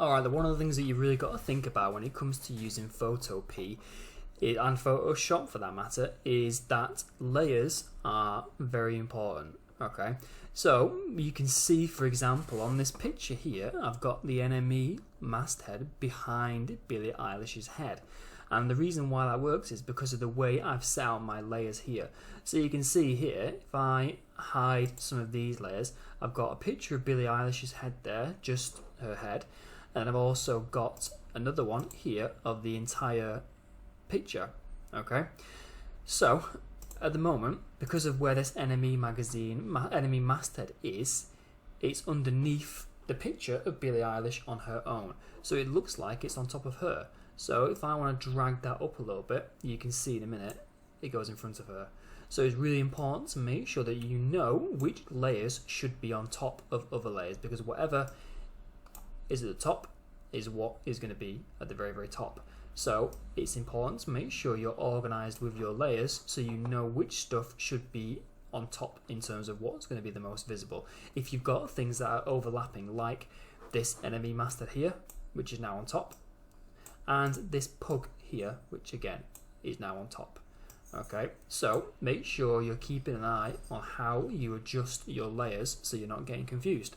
Alright, one of the things that you really got to think about when it comes to using Photopea and Photoshop for that matter is that layers are very important. Okay, so you can see, for example, on this picture here, I've got the NME masthead behind Billie Eilish's head. And the reason why that works is because of the way I've set out my layers here. So you can see here, if I hide some of these layers, I've got a picture of Billie Eilish's head there, just her head. And I've also got another one here of the entire picture. Okay, so at the moment, because of where this NME NME masthead is, it's underneath the picture of Billie Eilish on her own. So it looks like it's on top of her. So if I want to drag that up a little bit, you can see in a minute, it goes in front of her. So it's really important to make sure that you know which layers should be on top of other layers, because whatever is at the top is what is going to be at the very, very top. So it's important to make sure you're organized with your layers so you know which stuff should be on top in terms of what's going to be the most visible. If you've got things that are overlapping, like this NME masthead here, which is now on top, and this pug here, which again is now on top. Okay, so make sure you're keeping an eye on how you adjust your layers so you're not getting confused.